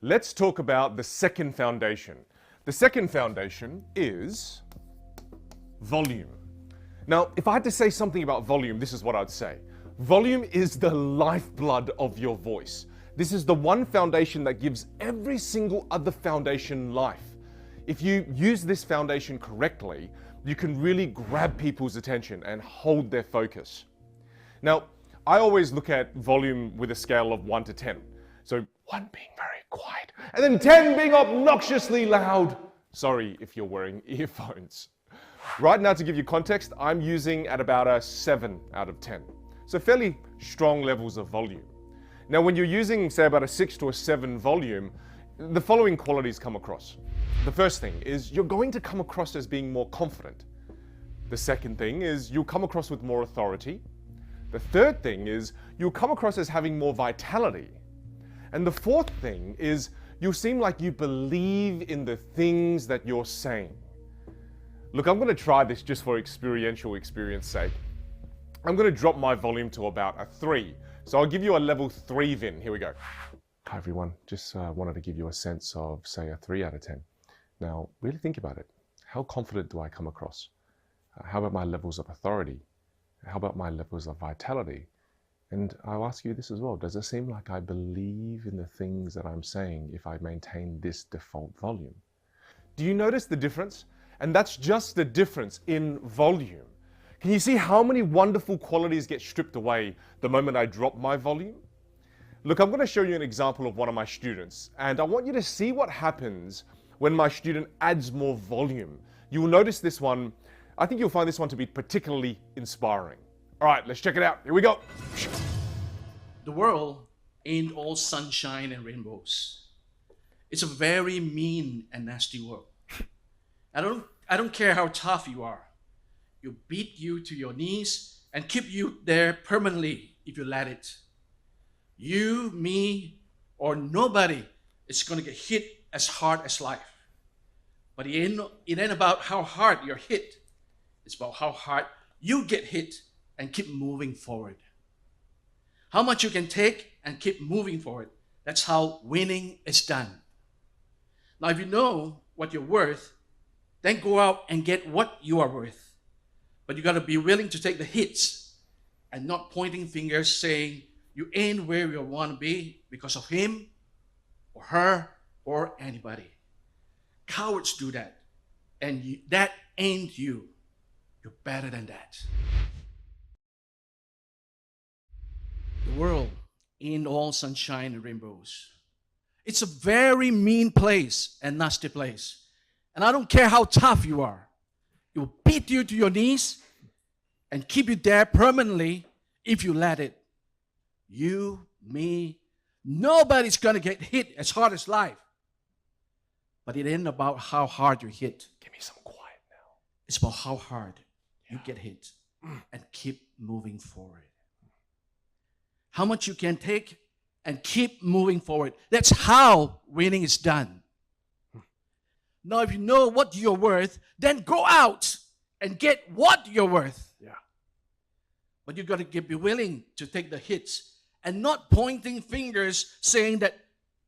Let's talk about the second foundation. The second foundation is volume. Now, if I had to say something about volume, this is what I'd say. Volume is the lifeblood of your voice. This is the one foundation that gives every single other foundation life. If you use this foundation correctly, you can really grab people's attention and hold their focus. Now, I always look at volume with a scale of 1 to 10. So 1 being very quiet, and then 10 being obnoxiously loud. Sorry if you're wearing earphones. Right now, to give you context, I'm using at about a 7 out of 10. So fairly strong levels of volume. Now, when you're using, say, about a 6 to a 7 volume, the following qualities come across. The first thing is you're going to come across as being more confident. The second thing is you'll come across with more authority. The third thing is you'll come across as having more vitality. And the fourth thing is you'll seem like you believe in the things that you're saying. Look, I'm going to try this just for experiential experience sake. I'm going to drop my volume to about a 3. So I'll give you a level 3 VIN. Here we go. Hi everyone, just wanted to give you a sense of, say, a 3 out of 10. Now, really think about it. How confident do I come across? How about my levels of authority? How about my levels of vitality? And I'll ask you this as well. Does it seem like I believe in the things that I'm saying if I maintain this default volume? Do you notice the difference? And that's just the difference in volume. Can you see how many wonderful qualities get stripped away the moment I drop my volume? Look, I'm going to show you an example of one of my students, and I want you to see what happens when my student adds more volume. You will notice this one. I think you'll find this one to be particularly inspiring. All right, let's check it out. Here we go. The world ain't all sunshine and rainbows. It's a very mean and nasty world. I don't care how tough you are. It'll beat you to your knees and keep you there permanently if you let it. You, me, or nobody is gonna get hit as hard as life. But it ain't about how hard you're hit. It's about how hard you get hit and keep moving forward. How much you can take and keep moving forward. That's how winning is done. Now, if you know what you're worth, then go out and get what you are worth. But you gotta be willing to take the hits and not pointing fingers saying you ain't where you wanna be because of him or her or anybody. Cowards do that, and that ain't you. You're better than that. The world ain't all sunshine and rainbows. It's a very mean place and nasty place. And I don't care how tough you are. It will beat you to your knees and keep you there permanently if you let it. You, me, nobody's gonna get hit as hard as life. But it ain't about how hard you hit. Give me some quiet now. It's about how hard you get hit and keep moving forward. How much you can take and keep moving forward. That's how winning is done. Now, if you know what you're worth, then go out and get what you're worth. Yeah. But you got to be willing to take the hits and not pointing fingers saying that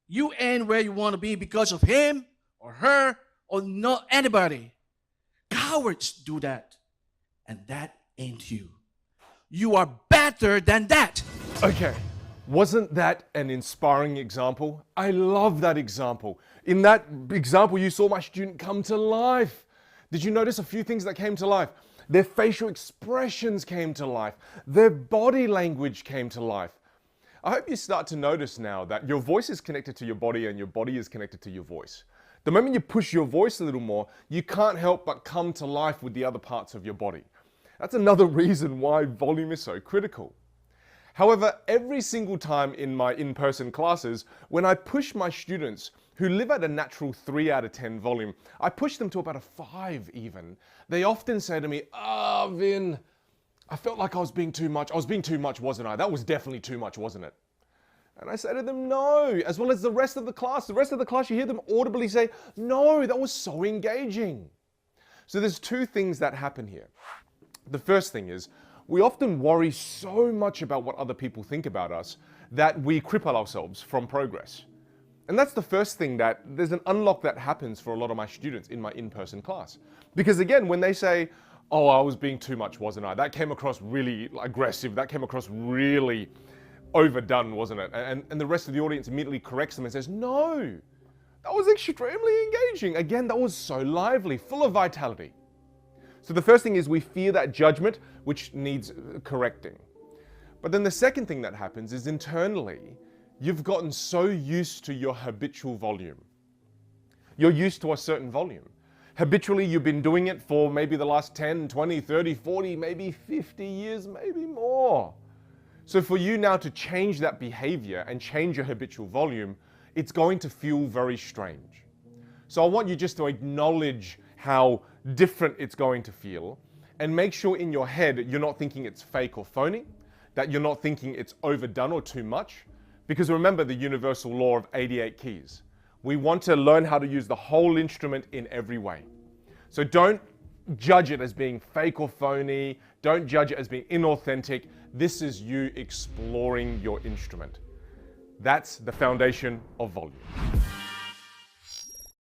you ain't where you want to be because of him or her or not anybody. Cowards do that, and that ain't you. You are better than that. Okay, wasn't that an inspiring example? I love that example. In that example, you saw my student come to life. Did you notice a few things that came to life? Their facial expressions came to life. Their body language came to life. I hope you start to notice now that your voice is connected to your body and your body is connected to your voice. The moment you push your voice a little more, you can't help but come to life with the other parts of your body. That's another reason why volume is so critical. However, every single time in my in-person classes, when I push my students who live at a natural 3 out of 10 volume, I push them to about a 5 even, they often say to me, Vin, I felt like I was being too much. I was being too much, wasn't I? That was definitely too much, wasn't it? And I say to them, no, as well as the rest of the class. The rest of the class, you hear them audibly say, no, that was so engaging. So there's two things that happen here. The first thing is, we often worry so much about what other people think about us that we cripple ourselves from progress. And that's the first thing, that there's an unlock that happens for a lot of my students in my in-person class. Because again, when they say, oh, I was being too much, wasn't I? That came across really aggressive. That came across really overdone, wasn't it? And the rest of the audience immediately corrects them and says, no, that was extremely engaging. Again, that was so lively, full of vitality. So the first thing is we fear that judgment, which needs correcting. But then the second thing that happens is internally, you've gotten so used to your habitual volume. You're used to a certain volume. Habitually, you've been doing it for maybe the last 10, 20, 30, 40, maybe 50 years, maybe more. So for you now to change that behavior and change your habitual volume, it's going to feel very strange. So I want you just to acknowledge how different it's going to feel, and make sure in your head you're not thinking it's fake or phony, that you're not thinking it's overdone or too much. Because remember the universal law of 88 keys. We want to learn how to use the whole instrument in every way. So don't judge it as being fake or phony. Don't judge it as being inauthentic. This is you exploring your instrument. That's the foundation of volume.